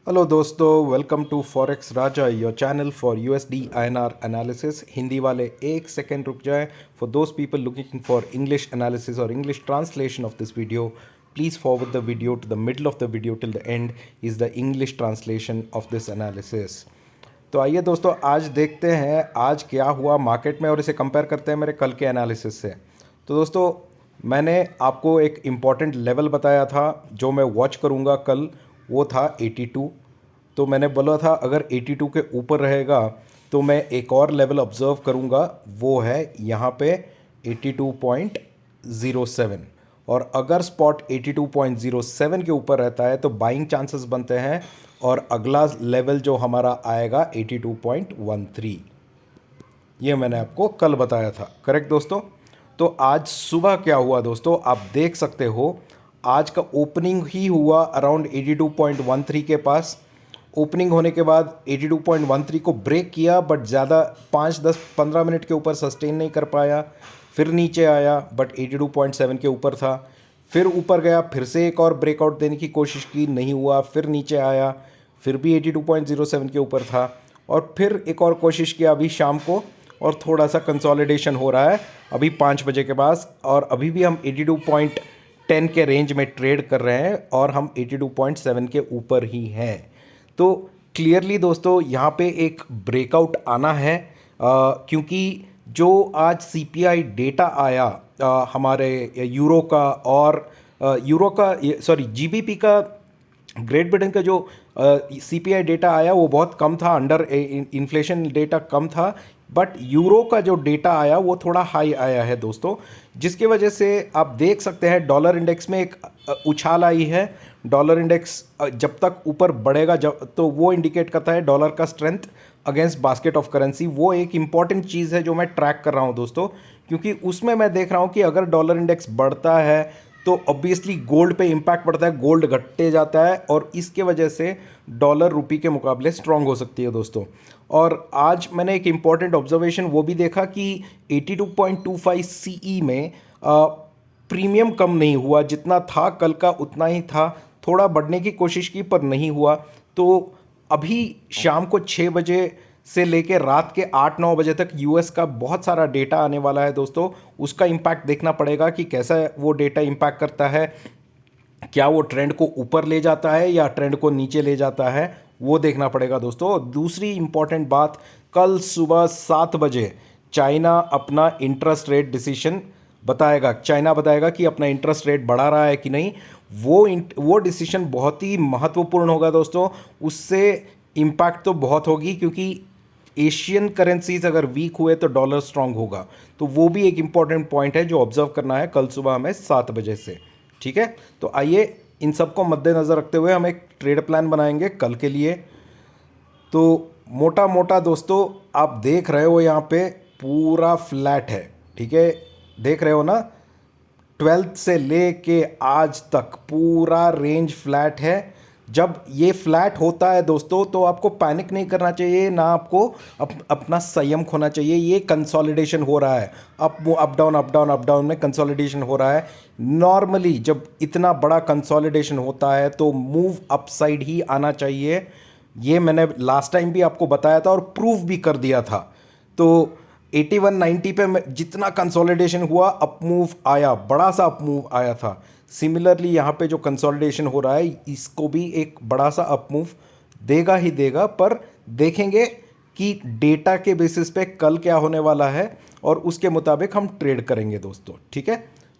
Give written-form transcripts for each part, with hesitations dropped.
Hello दोस्तों, welcome to forex Raja, your channel for USD INR analysis. Hindi वाले एक second रुक जाएं। For those people looking for English analysis और English translation of this video, please forward the video to the middle of the video till the end is the English translation of this analysis. तो आइए दोस्तों, आज देखते हैं आज क्या हुआ मार्केट में और इसे कंपेयर करते हैं मेरे कल के एनालिसिस से। तो दोस्तों, मैंने आपको एक इम्पॉर्टेंट लेवल बताया था जो मैं वॉच करूँगा कल, वो था 82। तो मैंने बोला था अगर 82 के ऊपर रहेगा तो मैं एक और लेवल ऑब्जर्व करूँगा, वो है यहाँ पे 82.07। और अगर स्पॉट 82.07 के ऊपर रहता है तो बाइंग चांसेस बनते हैं और अगला लेवल जो हमारा आएगा 82.13। ये मैंने आपको कल बताया था, करेक्ट दोस्तों। तो आज सुबह क्या हुआ दोस्तों, आप देख सकते हो आज का ओपनिंग ही हुआ अराउंड 82.13 के पास। ओपनिंग होने के बाद 82.13 को ब्रेक किया, बट ज़्यादा 5-10-15 मिनट के ऊपर सस्टेन नहीं कर पाया। फिर नीचे आया बट 82.7 के ऊपर था। फिर ऊपर गया, फिर से एक और ब्रेकआउट देने की कोशिश की, नहीं हुआ। फिर नीचे आया, फिर भी 82.07 के ऊपर था। और फिर एक और कोशिश किया अभी शाम को, और थोड़ा सा कंसोलिडेशन हो रहा है अभी 5 बजे के पास। और अभी भी हम 82.10 के रेंज में ट्रेड कर रहे हैं और हम 82.7 के ऊपर ही हैं। तो क्लियरली दोस्तों यहाँ पे एक ब्रेकआउट आना है, क्योंकि जो आज सीपीआई डेटा आया हमारे यूरो का और यूरो का, सॉरी जीबीपी का, ग्रेट ब्रिटेन का जो सीपीआई डेटा आया वो बहुत कम था, अंडर इन्फ्लेशन डेटा कम था। बट यूरो का जो डेटा आया वो थोड़ा हाई आया है दोस्तों, जिसकी वजह से आप देख सकते हैं डॉलर इंडेक्स में एक उछाल आई है। डॉलर इंडेक्स जब तक ऊपर बढ़ेगा, जब तो वो इंडिकेट करता है डॉलर का strength against basket of currency. वो एक इंपॉर्टेंट चीज़ है जो मैं ट्रैक कर रहा हूँ दोस्तों, क्योंकि उसमें मैं देख रहा हूँ कि अगर डॉलर इंडेक्स बढ़ता है तो ऑब्वियसली गोल्ड पे इम्पैक्ट पड़ता है, गोल्ड घटते जाता है और इसके वजह से डॉलर रुपी के मुकाबले स्ट्रांग हो सकती है दोस्तों। और आज मैंने एक इम्पॉर्टेंट ऑब्जर्वेशन वो भी देखा कि 82.25 सीई में प्रीमियम कम नहीं हुआ, जितना था कल का उतना ही था। थोड़ा बढ़ने की कोशिश की पर नहीं हुआ। तो अभी शाम को 6 बजे से लेकर रात के 8-9 बजे तक यूएस का बहुत सारा डेटा आने वाला है दोस्तों। उसका इम्पैक्ट देखना पड़ेगा कि कैसा वो डेटा इम्पैक्ट करता है, क्या वो ट्रेंड को ऊपर ले जाता है या ट्रेंड को नीचे ले जाता है, वो देखना पड़ेगा दोस्तों। दूसरी इंपॉर्टेंट बात, कल सुबह 7 बजे चाइना अपना इंटरेस्ट रेट डिसीजन बताएगा। चाइना बताएगा कि अपना इंटरेस्ट रेट बढ़ा रहा है कि नहीं। वो डिसीजन बहुत ही महत्वपूर्ण होगा दोस्तों। उससे इम्पैक्ट तो बहुत होगी, क्योंकि एशियन करेंसीज अगर वीक हुए तो डॉलर स्ट्रांग होगा। तो वो भी एक इंपॉर्टेंट पॉइंट है जो ऑब्जर्व करना है कल सुबह हमें 7 बजे से। ठीक है, तो आइए इन सबको मद्देनज़र रखते हुए हम एक ट्रेड प्लान बनाएंगे कल के लिए। तो मोटा मोटा दोस्तों आप देख रहे हो यहाँ पे पूरा फ्लैट है, ठीक है, देख रहे हो ना। 12th से लेके आज तक पूरा रेंज फ्लैट है। जब ये फ्लैट होता है दोस्तों तो आपको पैनिक नहीं करना चाहिए, ना आपको अपना संयम खोना चाहिए। ये कंसोलिडेशन हो रहा है, up down up down up down में कंसोलिडेशन हो रहा है। नॉर्मली जब इतना बड़ा कंसोलिडेशन होता है तो मूव अपसाइड ही आना चाहिए। ये मैंने लास्ट टाइम भी आपको बताया था और प्रूव भी कर दिया था। तो 81-90 पे जितना कंसोलिडेशन हुआ, अप मूव आया, बड़ा सा अप मूव आया था। सिमिलरली यहाँ पे जो कंसोलिडेशन हो रहा है इसको भी एक बड़ा सा अप मूव देगा ही देगा, पर देखेंगे कि डेटा के बेसिस पे कल क्या होने वाला है और उसके मुताबिक हम ट्रेड करेंगे दोस्तों। ठीक है,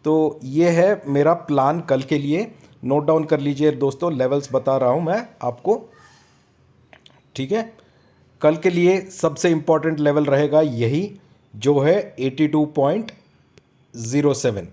तो ये है मेरा प्लान कल के लिए। नोट डाउन कर लीजिए दोस्तों, लेवल्स बता रहा हूँ मैं आपको। ठीक है, कल के लिए सबसे इम्पॉर्टेंट लेवल रहेगा यही, जो है 82.07।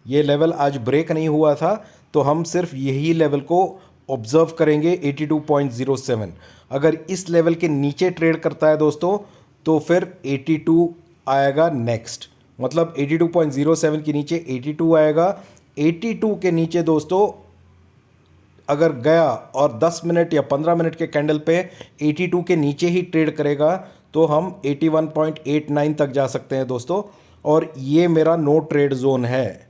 ये लेवल आज ब्रेक नहीं हुआ था तो हम सिर्फ यही लेवल को ऑब्जर्व करेंगे, 82.07। अगर इस लेवल के नीचे ट्रेड करता है दोस्तों तो फिर 82 आएगा नेक्स्ट, मतलब 82.07 के नीचे 82 आएगा। 82 के नीचे दोस्तों अगर गया और 10 मिनट या 15 मिनट के कैंडल पे 82 के नीचे ही ट्रेड करेगा तो हम 81.89 तक जा सकते हैं दोस्तों। और ये मेरा नो ट्रेड जोन है।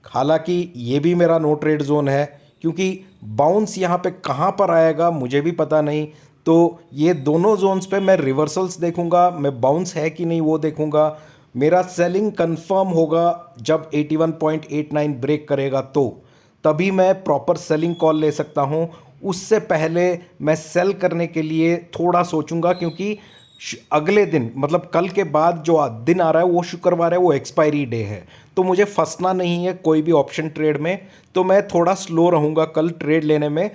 हालांकि ये भी मेरा नो ट्रेड जोन है, क्योंकि बाउंस यहाँ पे कहाँ पर आएगा मुझे भी पता नहीं। तो ये दोनों जोन्स पे मैं रिवर्सल्स देखूंगा, मैं बाउंस है कि नहीं वो देखूंगा। मेरा सेलिंग कंफर्म होगा जब 81.89 ब्रेक करेगा, तो तभी मैं प्रॉपर सेलिंग कॉल ले सकता हूँ। उससे पहले मैं सेल करने के लिए थोड़ा सोचूंगा, क्योंकि अगले दिन मतलब कल के बाद जो दिन आ रहा है वो शुक्रवार है, वो एक्सपायरी डे है। तो मुझे फंसना नहीं है कोई भी ऑप्शन ट्रेड में, तो मैं थोड़ा स्लो रहूँगा कल ट्रेड लेने में,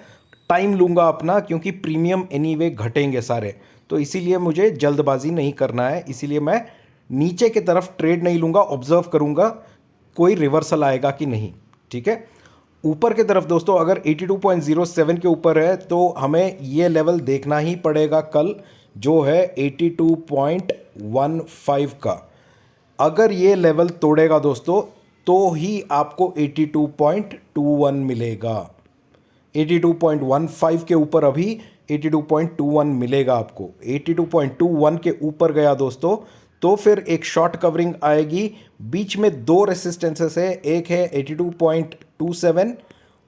टाइम लूँगा अपना, क्योंकि प्रीमियम एनीवे घटेंगे सारे। तो इसीलिए मुझे जल्दबाजी नहीं करना है, इसीलिए मैं नीचे की तरफ ट्रेड नहीं लूँगा, ऑब्जर्व करूँगा कोई रिवर्सल आएगा कि नहीं। ठीक है, ऊपर की तरफ दोस्तों अगर 82.07 के ऊपर है तो हमें ये लेवल देखना ही पड़ेगा कल, जो है 82.15 का। अगर ये लेवल तोड़ेगा दोस्तों तो ही आपको 82.21 मिलेगा। 82.15 के ऊपर अभी 82.21 मिलेगा आपको। 82.21 के ऊपर गया दोस्तों तो फिर एक शॉर्ट कवरिंग आएगी। बीच में दो रेसिस्टेंसेस है, एक है 82.27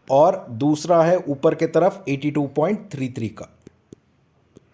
और दूसरा है ऊपर के तरफ 82.33 का।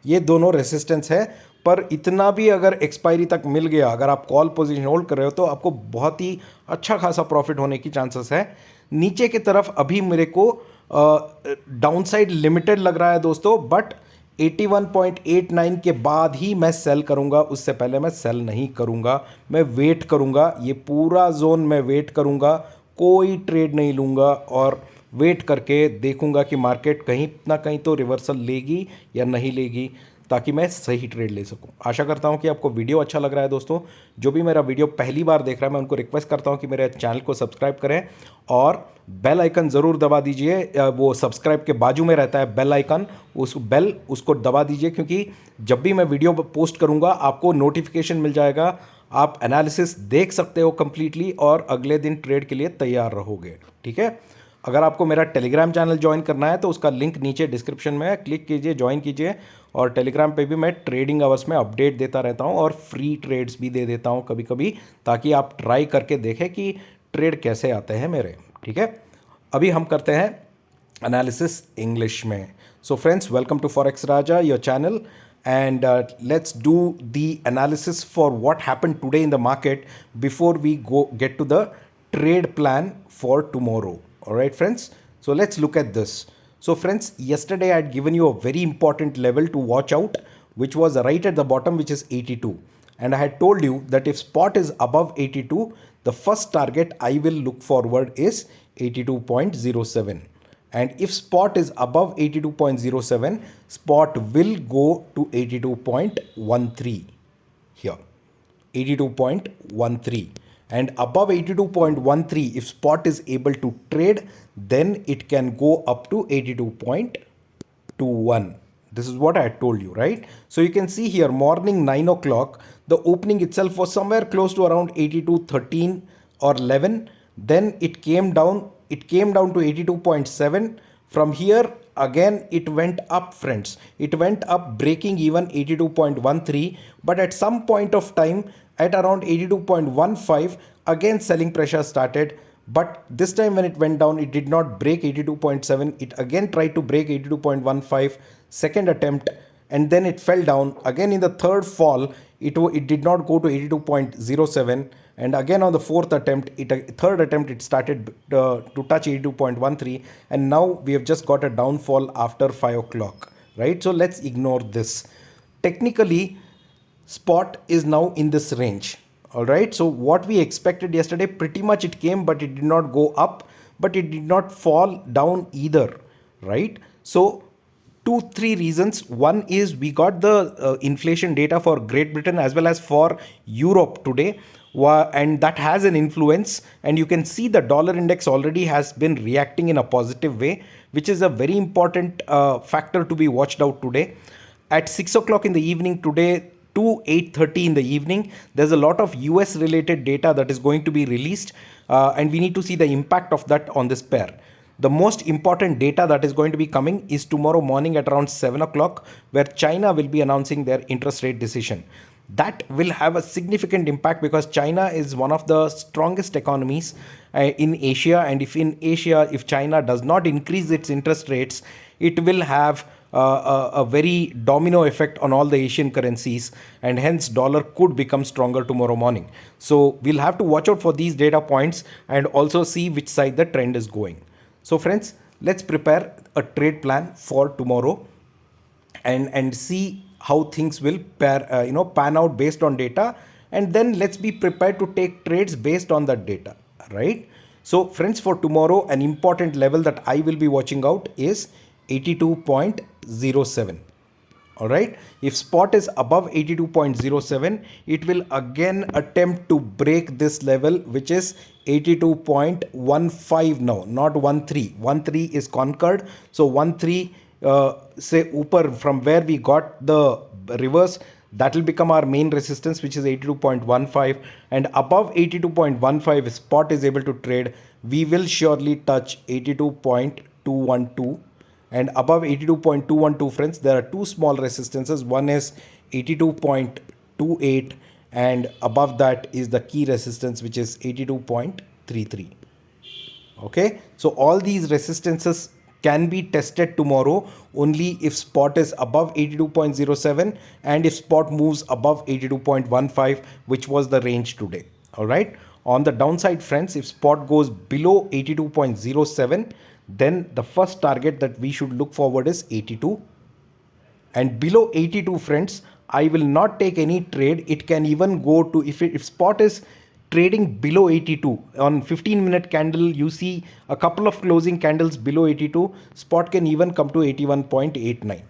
ये दोनों रेसिस्टेंस है, पर इतना भी अगर एक्सपायरी तक मिल गया, अगर आप कॉल पोजीशन होल्ड कर रहे हो तो आपको बहुत ही अच्छा खासा प्रॉफिट होने की चांसेस है। नीचे की तरफ अभी मेरे को डाउनसाइड लिमिटेड लग रहा है दोस्तों, बट 81.89 के बाद ही मैं सेल करूंगा, उससे पहले मैं सेल नहीं करूंगा। मैं वेट करूंगा, ये पूरा जोन मैं वेट करूंगा, कोई ट्रेड नहीं लूंगा और वेट करके देखूंगा कि मार्केट कहीं ना कहीं तो रिवर्सल लेगी या नहीं लेगी, ताकि मैं सही ट्रेड ले सकूं। आशा करता हूं कि आपको वीडियो अच्छा लग रहा है दोस्तों। जो भी मेरा वीडियो पहली बार देख रहा है मैं उनको रिक्वेस्ट करता हूं कि मेरे चैनल को सब्सक्राइब करें और बेल आइकन ज़रूर दबा दीजिए। वो सब्सक्राइब के बाजू में रहता है बेल आइकन, उस बेल उसको दबा दीजिए, क्योंकि जब भी मैं वीडियो पोस्ट करूंगा आपको नोटिफिकेशन मिल जाएगा। आप एनालिसिस देख सकते हो कंप्लीटली और अगले दिन ट्रेड के लिए तैयार रहोगे। ठीक है, अगर आपको मेरा टेलीग्राम चैनल ज्वाइन करना है तो उसका लिंक नीचे डिस्क्रिप्शन में है, क्लिक कीजिए, ज्वाइन कीजिए। और टेलीग्राम पे भी मैं ट्रेडिंग आवर्स में अपडेट देता रहता हूँ और फ्री ट्रेड्स भी दे देता हूँ कभी कभी, ताकि आप ट्राई करके देखें कि ट्रेड कैसे आते हैं मेरे। ठीक है, अभी हम करते हैं एनालिसिस इंग्लिश में। So friends, welcome to forex Raja, your channel, and let's do the analysis for what happened today in the market before we get to the trade plan for tomorrow. All right friends, so let's look at this. So friends, yesterday I had given you a very important level to watch out, which was right at the bottom, which is 82, and I had told you that if spot is above 82, the first target I will look forward is 82.07. And if spot is above 82.07, spot will go to 82.13 here, 82.13. And above 82.13, if spot is able to trade, then it can go up to 82.21. This is what I had told you, right? So you can see here, morning 9 o'clock, the opening itself was somewhere close to around 82.13 or 11. Then it came down to 82.7. From here again it went up friends, it went up breaking even 82.13, but at some point of time at around 82.15 again selling pressure started. But this time when it went down, it did not break 82.7, it again tried to break 82.15, second attempt, and then it fell down again. In the third fall, it did not go to 82.07, and again on the fourth attempt, third attempt, it started to touch 82.13, and now we have just got a downfall after 5 o'clock, right? So let's ignore this. Technically, spot is now in this range. All right, so what we expected yesterday, pretty much it came, but it did not go up, but it did not fall down either, right? So 2-3 reasons. One is we got the inflation data for Great Britain as well as for Europe today, and that has an influence, and you can see the dollar index already has been reacting in a positive way, which is a very important factor to be watched out today. At 6 o'clock in the evening today to 8:30 in the evening, there's a lot of US related data that is going to be released, and we need to see the impact of that on this pair. The most important data that is going to be coming is tomorrow morning at around 7 o'clock, where China will be announcing their interest rate decision. that will have a significant impact because China is one of the strongest economies in Asia. And if in Asia, if China does not increase its interest rates, it will have a very domino effect on all the Asian currencies, and hence dollar could become stronger tomorrow morning. So we'll have to watch out for these data points and also see which side the trend is going. So friends, let's prepare a trade plan for tomorrow and see how things will pan out based on data, and then let's be prepared to take trades based on that data, right? So friends, for tomorrow, an important level that I will be watching out is 82.07. All right, if spot is above 82.07, it will again attempt to break this level, which is 82.15 now, not 13. 13 is conquered. So 13, say upper from where we got the reverse, that will become our main resistance, which is 82.15, and above 82.15 if spot is able to trade, we will surely touch 82.212. And above 82.212, friends, there are two small resistances. One is 82.28, and above that is the key resistance, which is 82.33. Okay, so all these resistances can be tested tomorrow only if spot is above 82.07 and if spot moves above 82.15, which was the range today. All right, on the downside, friends, if spot goes below 82.07, then the first target that we should look forward is 82. And below 82, friends, I will not take any trade. It can even go to, if spot is trading below 82 on 15-minute candle, you see a couple of closing candles below 82, spot can even come to 81.89.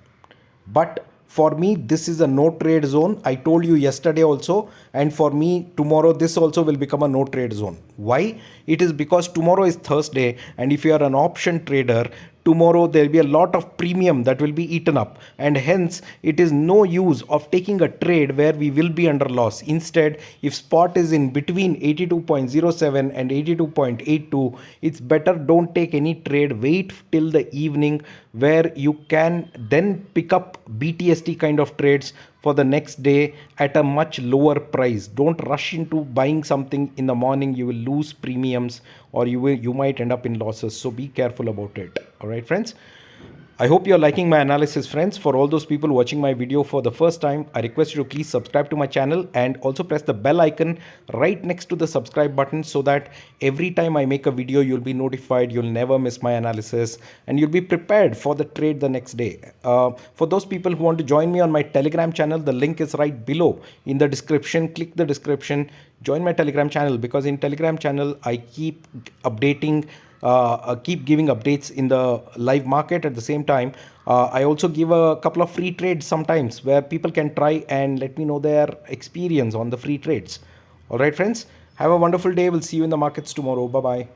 But for me, this is a no trade zone. I told you yesterday also, and for me tomorrow this also will become a no trade zone. Why? It is because tomorrow is Thursday, and if you are an option trader, tomorrow there will be a lot of premium that will be eaten up, and hence it is no use of taking a trade where we will be under loss. Instead, if spot is in between 82.07 and 82.82, it's better don't take any trade. Wait till the evening where you can then pick up BTST kind of trades for the next day at a much lower price. Don't rush into buying something in the morning. You will lose premiums, or you might end up in losses. So be careful about it. All right, friends, I hope you're liking my analysis, friends. For all those people watching my video for the first time, I request you to please subscribe to my channel and also press the bell icon right next to the subscribe button, so that every time I make a video, you'll be notified. You'll never miss my analysis and you'll be prepared for the trade the next day. For those people who want to join me on my Telegram channel, the link is right below in the description. Click the description, join my Telegram channel, because in Telegram channel, I keep updating, keep giving updates in the live market. At the same time, I also give a couple of free trades sometimes where people can try and let me know their experience on the free trades. All right, friends, have a wonderful day. We'll see you in the markets tomorrow. Bye bye.